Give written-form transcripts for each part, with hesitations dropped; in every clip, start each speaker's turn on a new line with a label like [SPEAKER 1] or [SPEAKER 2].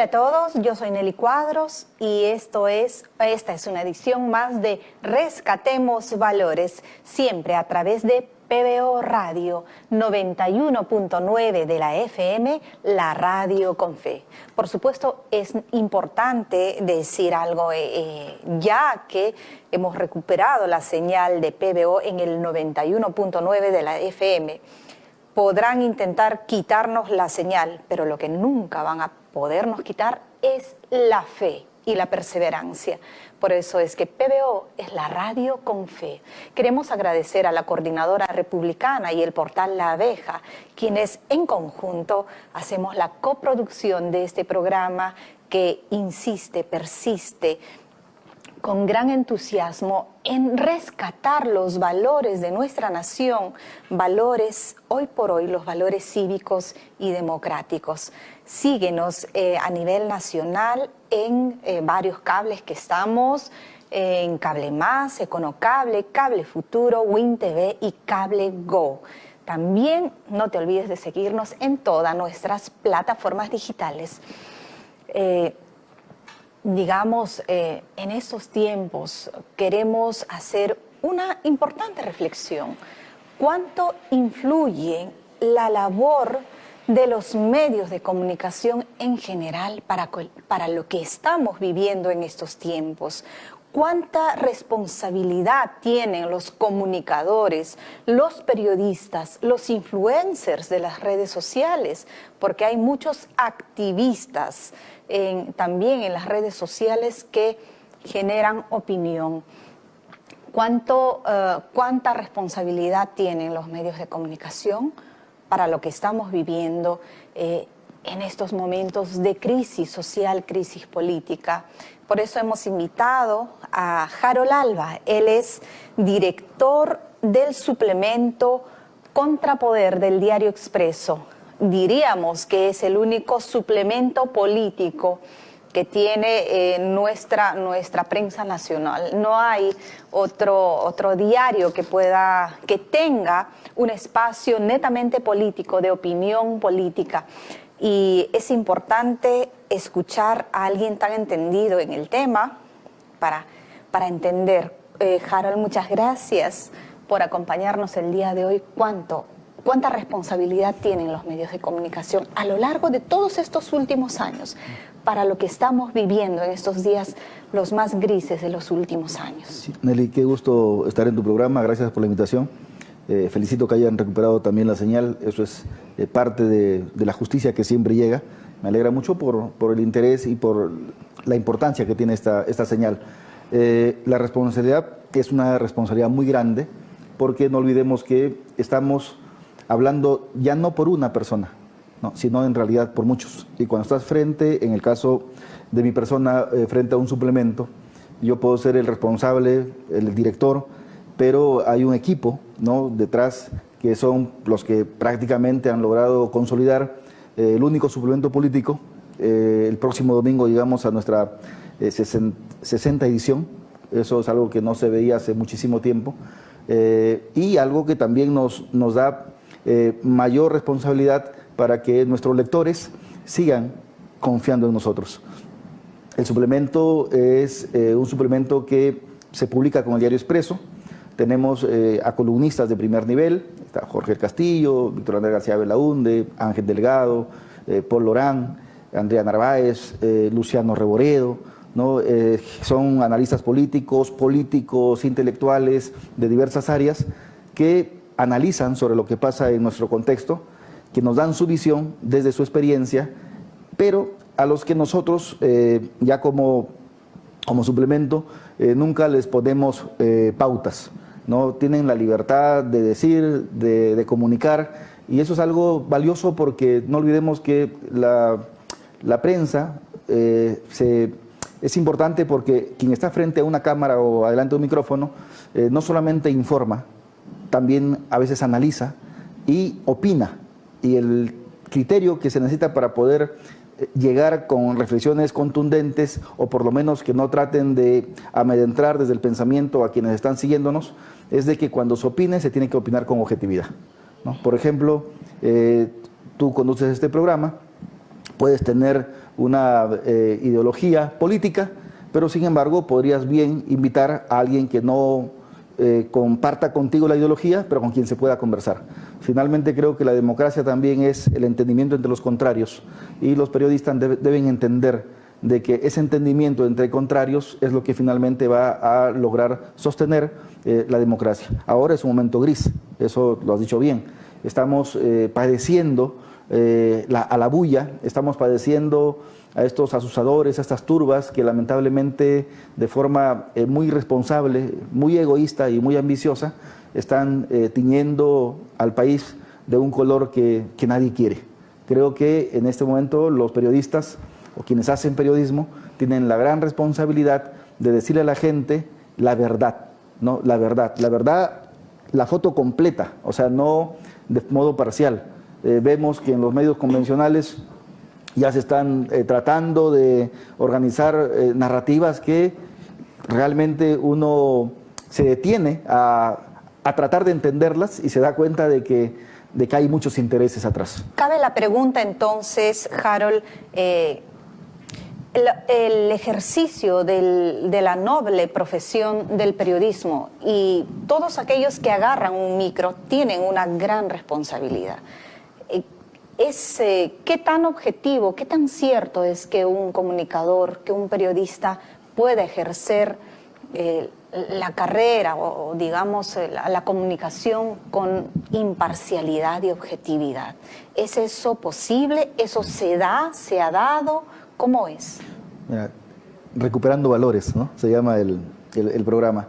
[SPEAKER 1] Hola a todos, yo soy Nelly Cuadros y esta es una edición más de Rescatemos Valores, siempre a través de PBO Radio 91.9 de la FM, la radio con fe. Por supuesto, es importante decir algo, ya que hemos recuperado la señal de PBO en el 91.9 de la FM. Podrán intentar quitarnos la señal, pero lo que nunca van a podernos quitar es la fe y la perseverancia. Por eso es que PBO es la radio con fe. Queremos agradecer a la Coordinadora Republicana y el portal La Abeja, quienes en conjunto hacemos la coproducción de este programa que insiste, persiste, con gran entusiasmo en rescatar los valores de nuestra nación, valores, hoy por hoy, los valores cívicos y democráticos. Síguenos a nivel nacional en varios cables que estamos, en Cable Más, Econocable, Cable Futuro, Win TV y Cable Go. También no te olvides de seguirnos en todas nuestras plataformas digitales. En estos tiempos queremos hacer una importante reflexión. ¿Cuánto influye la labor de los medios de comunicación en general para lo que estamos viviendo en estos tiempos? ¿Cuánta responsabilidad tienen los comunicadores, los periodistas, los influencers de las redes sociales? Porque hay muchos activistas también en las redes sociales que generan opinión. ¿Cuánta responsabilidad tienen los medios de comunicación para lo que estamos viviendo en estos momentos de crisis social, crisis política? Por eso hemos invitado a Harold Alba. Él es director del suplemento Contrapoder del Diario Expreso. Diríamos que es el único suplemento político que tiene nuestra prensa nacional. No hay otro diario que tenga un espacio netamente político, de opinión política. Y es importante escuchar a alguien tan entendido en el tema para entender. Harold, muchas gracias por acompañarnos el día de hoy. ¿Cuánta responsabilidad tienen los medios de comunicación a lo largo de todos estos últimos años para lo que estamos viviendo en estos días, los más grises de los últimos años?
[SPEAKER 2] Sí, Nelly, qué gusto estar en tu programa, gracias por la invitación. Felicito que hayan recuperado también la señal, eso es parte de la justicia que siempre llega. Me alegra mucho por el interés y por la importancia que tiene esta señal. La responsabilidad es una responsabilidad muy grande, porque no olvidemos que estamos hablando ya no por una persona, ¿no?, sino en realidad por muchos. Y cuando estás en el caso de mi persona, frente a un suplemento, yo puedo ser el responsable, el director, pero hay un equipo, ¿no?, detrás, que son los que prácticamente han logrado consolidar el único suplemento político. El próximo domingo llegamos a nuestra 60 edición, eso es algo que no se veía hace muchísimo tiempo, y algo que también nos da mayor responsabilidad para que nuestros lectores sigan confiando en nosotros. El suplemento es un suplemento que se publica con el Diario Expreso. Tenemos a columnistas de primer nivel, está Jorge Castillo, Víctor Andrés García Belaúnde, Ángel Delgado, Paul Lorán, Andrea Narváez, Luciano Reboredo, ¿no? Son analistas políticos, intelectuales de diversas áreas que analizan sobre lo que pasa en nuestro contexto, que nos dan su visión desde su experiencia, pero a los que nosotros ya como suplemento nunca les ponemos pautas, ¿no? Tienen la libertad de decir, de comunicar, y eso es algo valioso, porque no olvidemos que la prensa es importante, porque quien está frente a una cámara o adelante de un micrófono no solamente informa, también a veces analiza y opina, y el criterio que se necesita para poder llegar con reflexiones contundentes, o por lo menos que no traten de amedrentar desde el pensamiento a quienes están siguiéndonos, es de que cuando se opine se tiene que opinar con objetividad, ¿no? Por ejemplo, tú conduces este programa, puedes tener una ideología política, pero sin embargo podrías bien invitar a alguien que no comparta contigo la ideología, pero con quien se pueda conversar. Finalmente creo que la democracia también es el entendimiento entre los contrarios, y los periodistas deben entender de que ese entendimiento entre contrarios es lo que finalmente va a lograr sostener la democracia. Ahora es un momento gris, eso lo has dicho bien. Estamos padeciendo a la bulla, estamos padeciendo a estos asusadores, a estas turbas que lamentablemente de forma muy irresponsable, muy egoísta y muy ambiciosa están tiñendo al país de un color que nadie quiere. Creo que en este momento los periodistas o quienes hacen periodismo tienen la gran responsabilidad de decirle a la gente la verdad, ¿no? La verdad, la foto completa, o sea, no de modo parcial. Vemos que en los medios convencionales ya se están tratando de organizar narrativas que realmente uno se detiene a tratar de entenderlas y se da cuenta de que hay muchos intereses atrás.
[SPEAKER 1] Cabe la pregunta entonces, Harold, el ejercicio de la noble profesión del periodismo, y todos aquellos que agarran un micro tienen una gran responsabilidad. ¿Qué tan objetivo, qué tan cierto es que un comunicador, que un periodista pueda ejercer la carrera o digamos la comunicación con imparcialidad y objetividad? ¿Es eso posible? ¿Eso se da? ¿Se ha dado? ¿Cómo es?
[SPEAKER 2] Mira, recuperando valores, ¿no? Se llama el programa.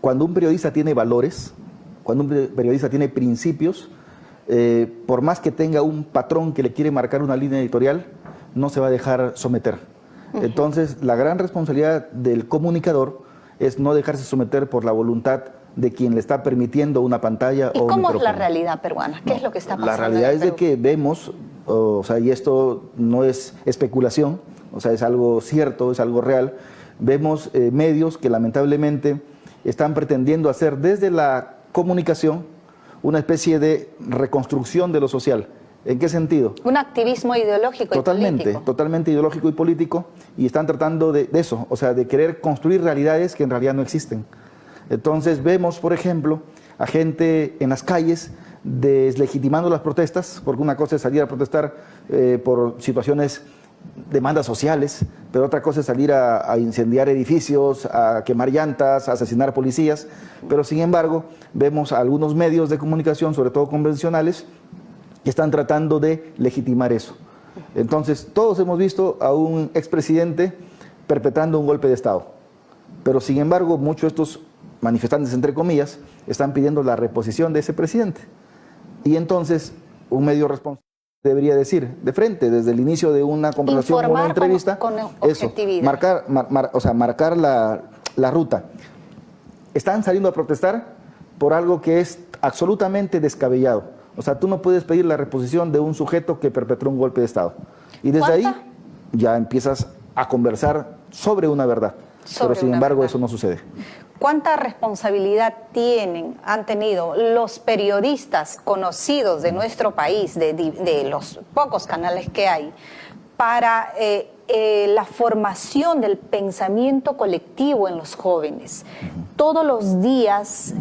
[SPEAKER 2] Cuando un periodista tiene valores, cuando un periodista tiene principios, por más que tenga un patrón que le quiere marcar una línea editorial, no se va a dejar someter. Entonces, la gran responsabilidad del comunicador es no dejarse someter por la voluntad de quien le está permitiendo una pantalla o un micrófono.
[SPEAKER 1] ¿Y cómo es la realidad peruana? ¿Qué es lo que está pasando?
[SPEAKER 2] La realidad es de que vemos, o sea, y esto no es especulación, o sea, es algo cierto, es algo real, vemos medios que lamentablemente están pretendiendo hacer desde la comunicación una especie de reconstrucción de lo social. ¿En qué sentido?
[SPEAKER 1] Un activismo ideológico y político.
[SPEAKER 2] Totalmente ideológico y político, y están tratando de eso, o sea, de querer construir realidades que en realidad no existen. Entonces vemos, por ejemplo, a gente en las calles deslegitimando las protestas, porque una cosa es salir a protestar por situaciones, demandas sociales, pero otra cosa es salir a incendiar edificios, a quemar llantas, a asesinar policías, pero sin embargo vemos a algunos medios de comunicación, sobre todo convencionales, que están tratando de legitimar eso. Entonces todos hemos visto a un expresidente perpetrando un golpe de Estado, pero sin embargo muchos de estos manifestantes, entre comillas, están pidiendo la reposición de ese presidente. Y entonces un medio responsable debería decir de frente, desde el inicio de una conversación o una entrevista,
[SPEAKER 1] con objetividad.
[SPEAKER 2] Marcar la ruta. Están saliendo a protestar por algo que es absolutamente descabellado. O sea, tú no puedes pedir la reposición de un sujeto que perpetró un golpe de Estado. Y desde ahí ya empiezas a conversar sobre una verdad. Pero sin embargo eso no sucede.
[SPEAKER 1] ¿Cuánta responsabilidad han tenido los periodistas conocidos de nuestro país, de los pocos canales que hay, para la formación del pensamiento colectivo en los jóvenes? Todos los días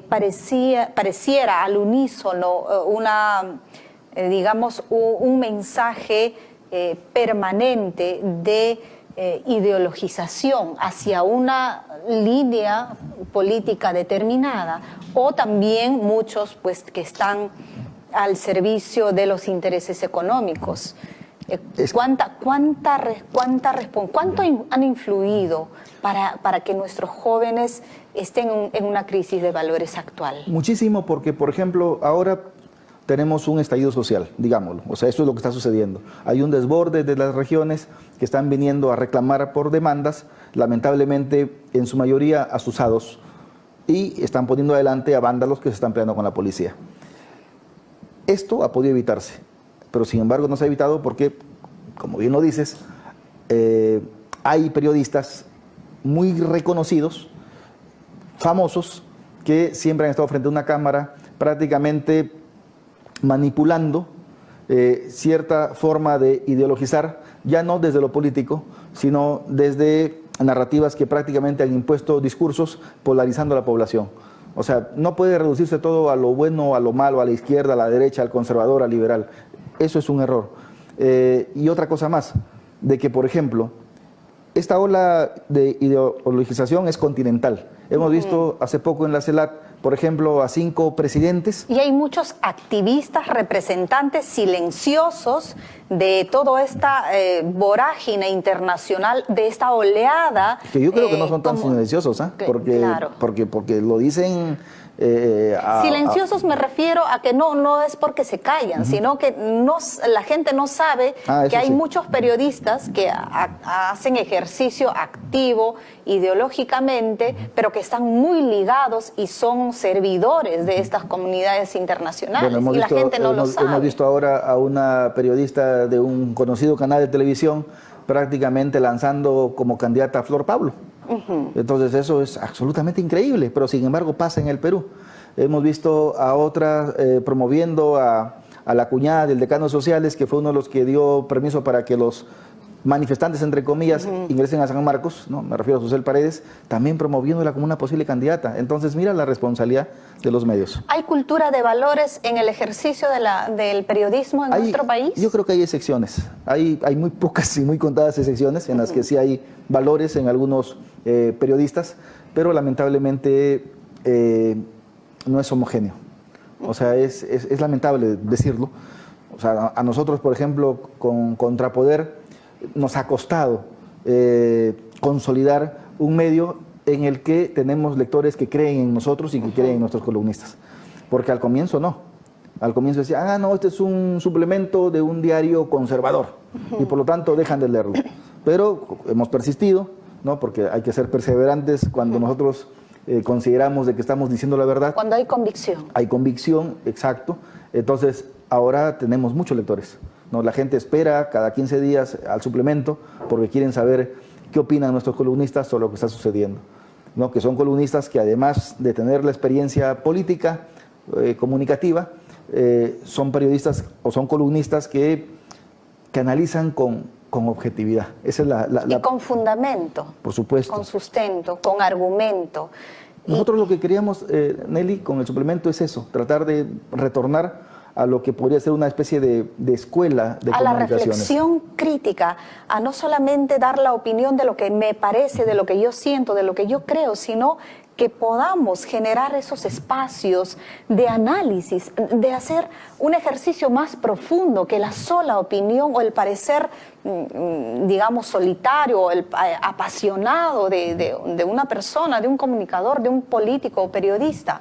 [SPEAKER 1] pareciera al unísono un mensaje permanente de ideologización hacia una línea política determinada, o también muchos pues que están al servicio de los intereses económicos. ¿Cuánto han influido para que nuestros jóvenes estén en una crisis de valores actual?
[SPEAKER 2] Muchísimo, porque por ejemplo ahora tenemos un estallido social, digámoslo, o sea, eso es lo que está sucediendo. Hay un desborde de las regiones que están viniendo a reclamar por demandas, lamentablemente en su mayoría asusados, y están poniendo adelante a vándalos que se están peleando con la policía. Esto ha podido evitarse, pero sin embargo no se ha evitado porque, como bien lo dices, hay periodistas muy reconocidos, famosos, que siempre han estado frente a una cámara prácticamente manipulando cierta forma de ideologizar ya no desde lo político, sino desde narrativas que prácticamente han impuesto discursos polarizando a la población. O sea, no puede reducirse todo a lo bueno, a lo malo, a la izquierda, a la derecha, al conservador, al liberal. Eso es un error. Y otra cosa más, de que, por ejemplo, esta ola de ideologización es continental. Hemos visto hace poco en la CELAC, por ejemplo, a 5 presidentes.
[SPEAKER 1] Y hay muchos activistas, representantes silenciosos de toda esta vorágine internacional, de esta oleada.
[SPEAKER 2] Que yo creo que no son tan silenciosos, ¿eh?
[SPEAKER 1] Claro.
[SPEAKER 2] Porque lo dicen...
[SPEAKER 1] silenciosos me refiero a que no es porque se callan, sino que la gente no sabe que hay muchos periodistas que hacen ejercicio activo ideológicamente, pero que están muy ligados y son servidores de estas comunidades internacionales.
[SPEAKER 2] Bueno,
[SPEAKER 1] y la gente no lo sabe.
[SPEAKER 2] Hemos visto ahora a una periodista de un conocido canal de televisión prácticamente lanzando como candidata a Flor Pablo. Entonces eso es absolutamente increíble, pero sin embargo pasa en el Perú. Hemos visto a otra promoviendo a la cuñada del decano de sociales, que fue uno de los que dio permiso para que los manifestantes, entre comillas, ingresen a San Marcos, ¿no? Me refiero a Susel Paredes, también promoviéndola como una posible candidata. Entonces mira la responsabilidad de los medios.
[SPEAKER 1] ¿Hay cultura de valores en el ejercicio del periodismo en nuestro país?
[SPEAKER 2] Yo creo que hay excepciones. Hay muy pocas y muy contadas excepciones en las que sí hay valores en algunos periodistas, pero lamentablemente no es homogéneo. O sea, es lamentable decirlo. O sea, a nosotros, por ejemplo, con Contrapoder, nos ha costado consolidar un medio en el que tenemos lectores que creen en nosotros y que creen en nuestros columnistas. Porque al comienzo no. Al comienzo decía, no, este es un suplemento de un diario conservador y por lo tanto dejan de leerlo. Pero hemos persistido, ¿no? Porque hay que ser perseverantes cuando nosotros consideramos de que estamos diciendo la verdad.
[SPEAKER 1] Cuando hay convicción.
[SPEAKER 2] Hay convicción, exacto. Entonces, ahora tenemos muchos lectores, ¿no? La gente espera cada 15 días al suplemento porque quieren saber qué opinan nuestros columnistas sobre lo que está sucediendo, ¿no? Que son columnistas que además de tener la experiencia política, comunicativa, son periodistas o son columnistas que analizan con objetividad. Esa es
[SPEAKER 1] y con fundamento.
[SPEAKER 2] Por supuesto.
[SPEAKER 1] Con sustento, con argumento.
[SPEAKER 2] Nosotros lo que queríamos, Nelly, con el suplemento es eso, tratar de retornar a lo que podría ser una especie de escuela de comunicaciones.
[SPEAKER 1] A la reflexión crítica, a no solamente dar la opinión de lo que me parece, de lo que yo siento, de lo que yo creo, sino que podamos generar esos espacios de análisis, de hacer un ejercicio más profundo que la sola opinión o el parecer, digamos, solitario o el apasionado de una persona, de un comunicador, de un político o periodista.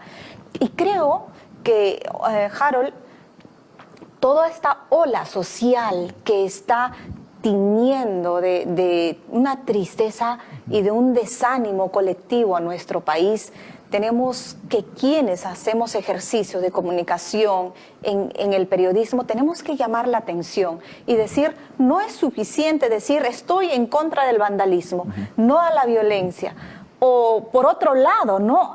[SPEAKER 1] Y creo que, Harold, toda esta ola social que está tiñendo de una tristeza y de un desánimo colectivo a nuestro país, tenemos que quienes hacemos ejercicio de comunicación en el periodismo, tenemos que llamar la atención y decir, no es suficiente decir estoy en contra del vandalismo, no a la violencia. O por otro lado, ¿no?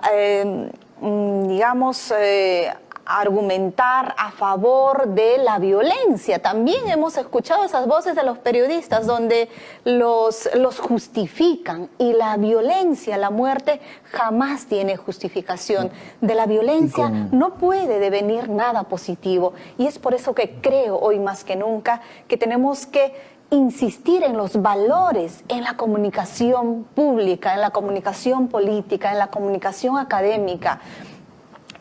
[SPEAKER 1] Argumentar a favor de la violencia. También hemos escuchado esas voces de los periodistas donde los justifican, y la violencia, la muerte jamás tiene justificación. De la violencia no puede devenir nada positivo, y es por eso que creo hoy más que nunca que tenemos que insistir en los valores en la comunicación pública, en la comunicación política, en la comunicación académica,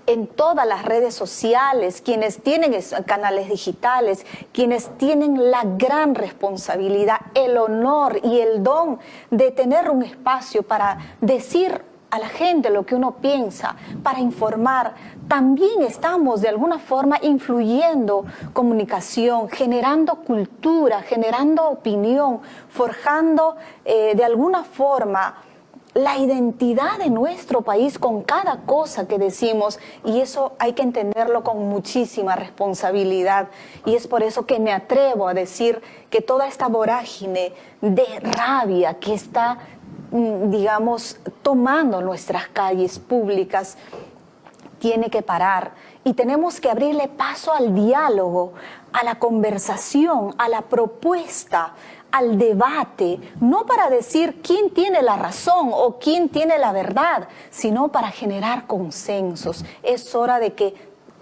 [SPEAKER 1] en todas las redes sociales, quienes tienen canales digitales, quienes tienen la gran responsabilidad, el honor y el don de tener un espacio para decir a la gente lo que uno piensa, para informar. También estamos de alguna forma influyendo comunicación, generando cultura, generando opinión, forjando de alguna forma la identidad de nuestro país con cada cosa que decimos, y eso hay que entenderlo con muchísima responsabilidad. Y es por eso que me atrevo a decir que toda esta vorágine de rabia que está, digamos, tomando nuestras calles públicas tiene que parar, y tenemos que abrirle paso al diálogo, a la conversación, a la propuesta, al debate, no para decir quién tiene la razón o quién tiene la verdad, sino para generar consensos. Es hora de que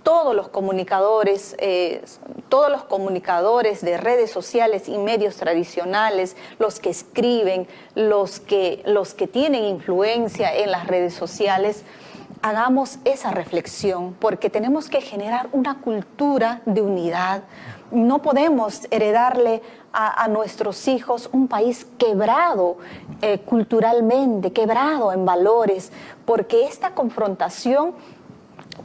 [SPEAKER 1] todos los comunicadores de redes sociales y medios tradicionales, los que escriben, los que tienen influencia en las redes sociales, hagamos esa reflexión, porque tenemos que generar una cultura de unidad. No podemos heredarle a nuestros hijos un país quebrado culturalmente, quebrado en valores, porque esta confrontación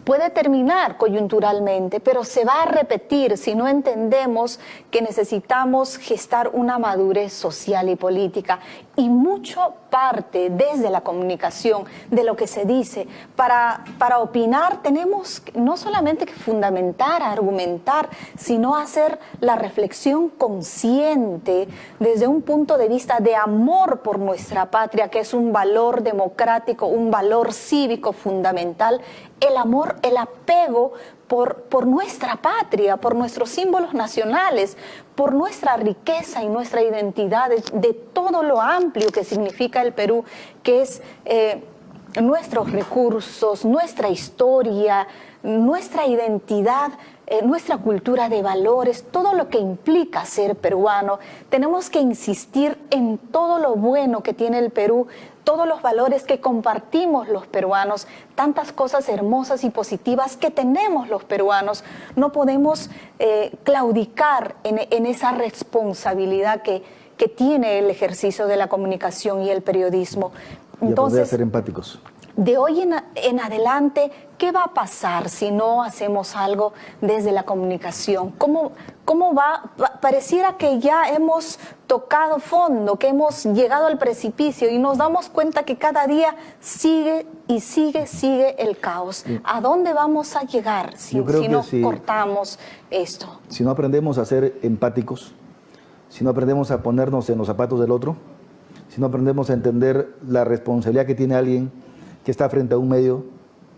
[SPEAKER 1] puede terminar coyunturalmente, pero se va a repetir si no entendemos que necesitamos gestar una madurez social y política. Y mucho parte desde la comunicación, de lo que se dice. Para opinar tenemos no solamente que fundamentar, argumentar, sino hacer la reflexión consciente desde un punto de vista de amor por nuestra patria, que es un valor democrático, un valor cívico fundamental. El amor, el apego por nuestra patria, por nuestros símbolos nacionales, por nuestra riqueza y nuestra identidad, de todo lo amplio que significa el Perú, que es nuestros recursos, nuestra historia, nuestra identidad, nuestra cultura de valores, todo lo que implica ser peruano. Tenemos que insistir en todo lo bueno que tiene el Perú, todos los valores que compartimos los peruanos, tantas cosas hermosas y positivas que tenemos los peruanos. No podemos claudicar en esa responsabilidad que tiene el ejercicio de la comunicación y el periodismo.
[SPEAKER 2] Entonces, y a ser empáticos.
[SPEAKER 1] De hoy en adelante, ¿qué va a pasar si no hacemos algo desde la comunicación? ¿Cómo va? Pareciera que ya hemos tocado fondo, que hemos llegado al precipicio y nos damos cuenta que cada día sigue el caos. ¿A dónde vamos a llegar si no cortamos esto?
[SPEAKER 2] Si no aprendemos a ser empáticos, si no aprendemos a ponernos en los zapatos del otro, si no aprendemos a entender la responsabilidad que tiene alguien que está frente a un medio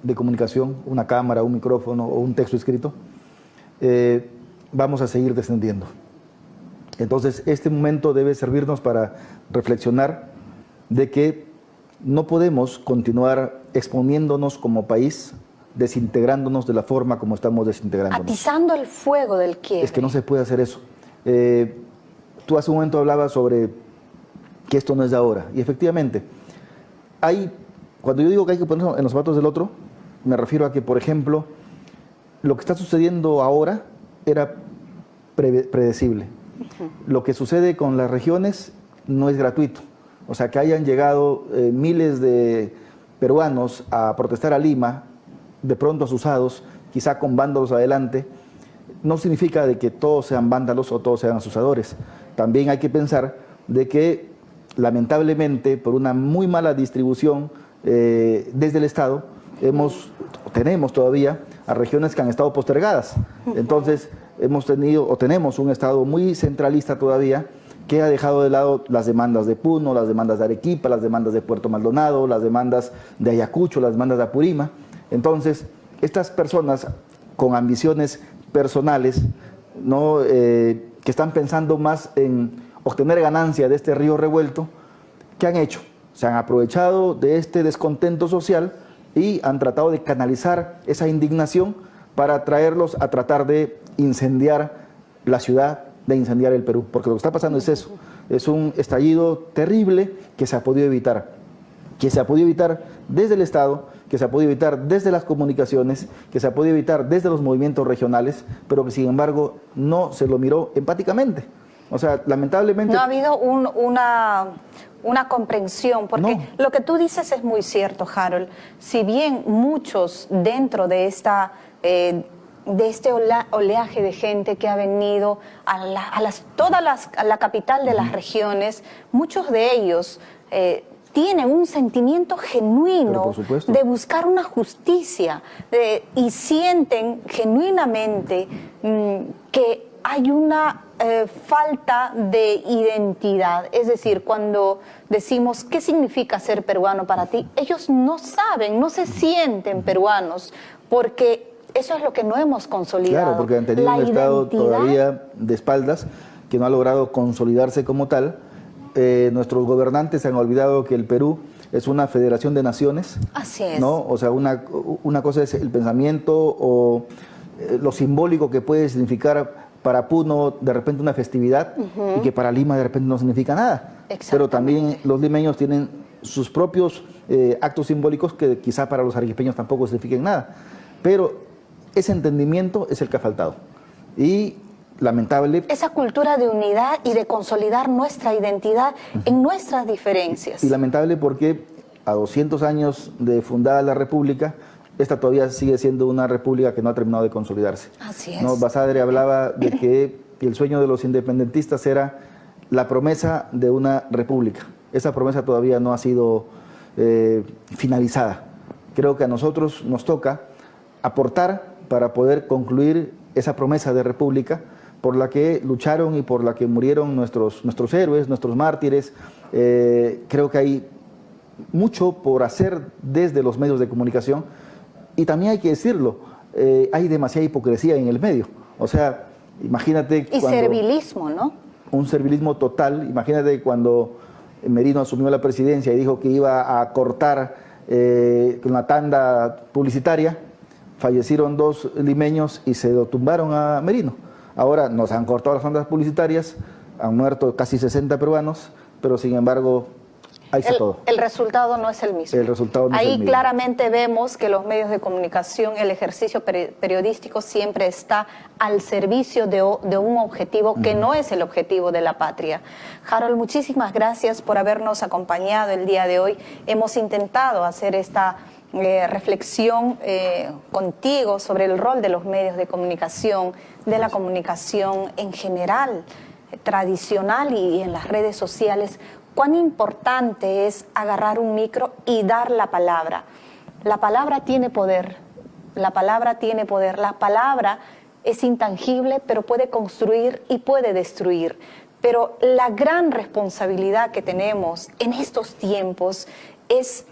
[SPEAKER 2] de comunicación, una cámara, un micrófono o un texto escrito, vamos a seguir descendiendo. Entonces, este momento debe servirnos para reflexionar de que no podemos continuar exponiéndonos como país, desintegrándonos de la forma como estamos desintegrándonos.
[SPEAKER 1] Atizando el fuego del quiebre.
[SPEAKER 2] Es que no se puede hacer eso. Tú hace un momento hablabas sobre que esto no es de ahora, y efectivamente, cuando yo digo que hay que ponernos en los zapatos del otro, me refiero a que, por ejemplo, lo que está sucediendo ahora era predecible. Lo que sucede con las regiones no es gratuito. O sea, que hayan llegado miles de peruanos a protestar a Lima, de pronto asusados, quizá con vándalos adelante, no significa de que todos sean vándalos o todos sean asusadores. También hay que pensar de que, lamentablemente, por una muy mala distribución desde el Estado, tenemos todavía a regiones que han estado postergadas. Entonces, tenemos un Estado muy centralista todavía, que ha dejado de lado las demandas de Puno, las demandas de Arequipa, las demandas de Puerto Maldonado, las demandas de Ayacucho, las demandas de Apurima. Entonces, estas personas con ambiciones personales, que están pensando más en obtener ganancia de este río revuelto, ¿qué han hecho? Se han aprovechado de este descontento social y han tratado de canalizar esa indignación para traerlos a tratar de incendiar la ciudad, de incendiar el Perú. Porque lo que está pasando es eso, es un estallido terrible que se ha podido evitar. Que se ha podido evitar desde el Estado, que se ha podido evitar desde las comunicaciones, que se ha podido evitar desde los movimientos regionales, pero que sin embargo no se lo miró empáticamente. O sea, lamentablemente...
[SPEAKER 1] No ha habido una comprensión, porque no. Lo que tú dices es muy cierto, Harold. Si bien muchos dentro de este oleaje de gente que ha venido a la capital de las regiones, muchos de ellos tienen un sentimiento genuino de buscar una justicia y sienten genuinamente que hay una falta de identidad. Es decir, cuando decimos ¿qué significa ser peruano para ti? Ellos no saben, no se sienten peruanos, porque eso es lo que no hemos consolidado.
[SPEAKER 2] Claro, porque han tenido un Estado todavía de espaldas que no ha logrado consolidarse como tal. Nuestros gobernantes se han olvidado que el Perú es una federación de naciones.
[SPEAKER 1] Así es.
[SPEAKER 2] ¿No? O sea, una cosa es el pensamiento o lo simbólico que puede significar para Puno de repente una festividad y que para Lima de repente no significa nada. Pero también los limeños tienen sus propios actos simbólicos que quizá para los arequipeños tampoco signifiquen nada. Pero ese entendimiento es el que ha faltado. Y lamentable.
[SPEAKER 1] Esa cultura de unidad y de consolidar nuestra identidad en nuestras diferencias.
[SPEAKER 2] Y lamentable porque a 200 años de fundada la República, esta todavía sigue siendo una república que no ha terminado de consolidarse.
[SPEAKER 1] Así es.
[SPEAKER 2] ¿No? Basadre hablaba de que el sueño de los independentistas era la promesa de una república. Esa promesa todavía no ha sido finalizada. Creo que a nosotros nos toca aportar para poder concluir esa promesa de república por la que lucharon y por la que murieron nuestros héroes, nuestros mártires. Creo que hay mucho por hacer desde los medios de comunicación y también hay que decirlo, hay demasiada hipocresía en el medio. O sea, imagínate...
[SPEAKER 1] Y servilismo, ¿no?
[SPEAKER 2] Un servilismo total. Imagínate cuando Merino asumió la presidencia y dijo que iba a cortar una tanda publicitaria, fallecieron 2 limeños y se lo tumbaron a Merino. Ahora nos han cortado las tandas publicitarias, han muerto casi 60 peruanos, pero sin embargo, ahí está todo.
[SPEAKER 1] El resultado no es el mismo.
[SPEAKER 2] El resultado no es el
[SPEAKER 1] Ahí
[SPEAKER 2] mismo.
[SPEAKER 1] Claramente vemos que los medios de comunicación, el ejercicio periodístico siempre está al servicio de un objetivo que no es el objetivo de la patria. Harold, muchísimas gracias por habernos acompañado el día de hoy. Hemos intentado hacer esta reflexión contigo sobre el rol de los medios de comunicación, de la comunicación en general, tradicional y en las redes sociales. Cuán importante es agarrar un micro y dar la palabra. La palabra tiene poder, la palabra tiene poder, la palabra es intangible, pero puede construir y puede destruir. Pero la gran responsabilidad que tenemos en estos tiempos es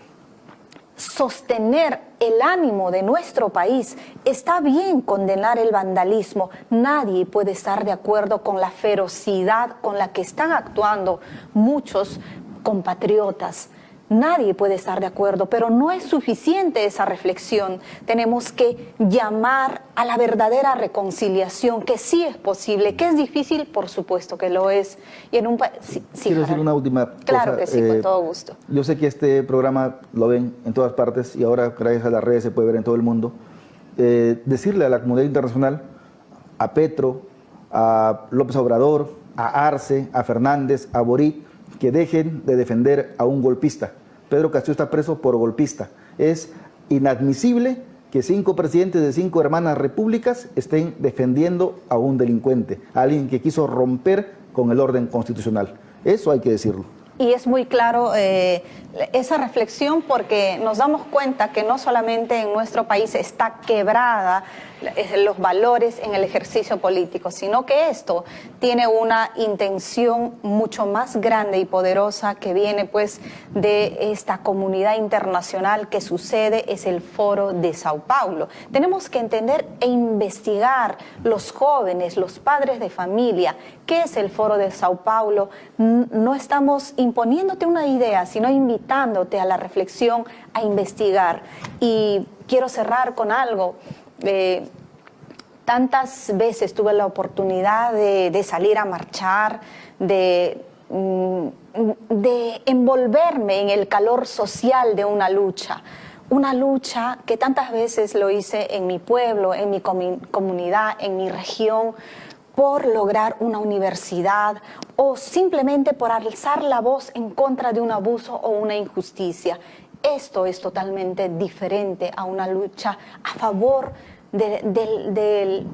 [SPEAKER 1] sostener el ánimo de nuestro país. Está bien condenar el vandalismo. Nadie puede estar de acuerdo con la ferocidad con la que están actuando muchos compatriotas. Nadie puede estar de acuerdo, pero no es suficiente esa reflexión. Tenemos que llamar a la verdadera reconciliación, que sí es posible, que es difícil, por supuesto que lo es. Y en un sí,
[SPEAKER 2] Quiero decir una última cosa.
[SPEAKER 1] Claro que sí, con todo gusto.
[SPEAKER 2] Yo sé que este programa lo ven en todas partes y ahora gracias a las redes se puede ver en todo el mundo. Decirle a la comunidad internacional, a Petro, a López Obrador, a Arce, a Fernández, a Boric, que dejen de defender a un golpista. Pedro Castillo está preso por golpista. Es inadmisible que 5 presidentes de 5 hermanas repúblicas estén defendiendo a un delincuente, a alguien que quiso romper con el orden constitucional. Eso hay que decirlo.
[SPEAKER 1] Y es muy claro esa reflexión porque nos damos cuenta que no solamente en nuestro país está quebrada los valores en el ejercicio político, sino que esto tiene una intención mucho más grande y poderosa que viene pues de esta comunidad internacional que sucede, es el Foro de Sao Paulo. Tenemos que entender e investigar los jóvenes, los padres de familia, qué es el Foro de Sao Paulo. No estamos imponiéndote una idea, sino invitándote a la reflexión, a investigar. Y quiero cerrar con algo. Tantas veces tuve la oportunidad de salir a marchar, de envolverme en el calor social de una lucha que tantas veces lo hice en mi pueblo, en mi comunidad, en mi región, por lograr una universidad o simplemente por alzar la voz en contra de un abuso o una injusticia. Esto es totalmente diferente a una lucha a favor de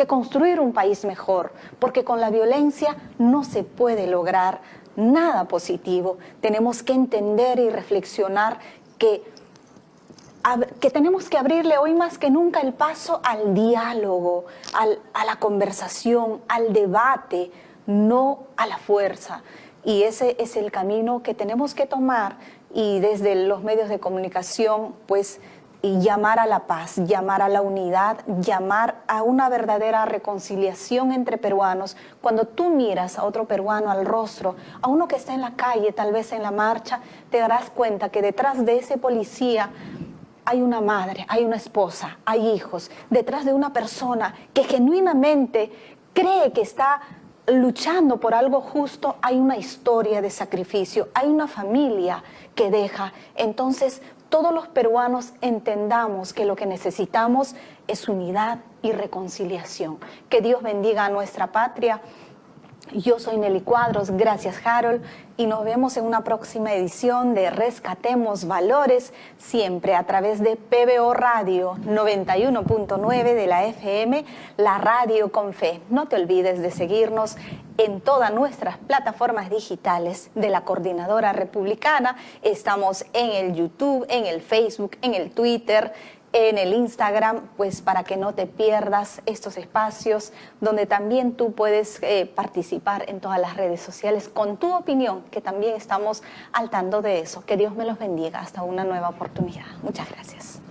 [SPEAKER 1] construir un país mejor, porque con la violencia no se puede lograr nada positivo. Tenemos que entender y reflexionar que tenemos que abrirle hoy más que nunca el paso al diálogo, a la conversación, al debate, no a la fuerza. Y ese es el camino que tenemos que tomar y desde los medios de comunicación, pues y llamar a la paz, llamar a la unidad, llamar a una verdadera reconciliación entre peruanos. Cuando tú miras a otro peruano al rostro, a uno que está en la calle, tal vez en la marcha, te darás cuenta que detrás de ese policía hay una madre, hay una esposa, hay hijos. Detrás de una persona que genuinamente cree que está luchando por algo justo, hay una historia de sacrificio, hay una familia que deja. Entonces, todos los peruanos entendamos que lo que necesitamos es unidad y reconciliación. Que Dios bendiga a nuestra patria. Yo soy Nelly Cuadros, gracias Harold, y nos vemos en una próxima edición de Rescatemos Valores, siempre a través de PBO Radio 91.9 de la FM, la radio con fe. No te olvides de seguirnos en todas nuestras plataformas digitales de la Coordinadora Republicana. Estamos en el YouTube, en el Facebook, en el Twitter, en el Instagram, pues para que no te pierdas estos espacios donde también tú puedes participar en todas las redes sociales con tu opinión, que también estamos al tanto de eso. Que Dios me los bendiga. Hasta una nueva oportunidad. Muchas gracias.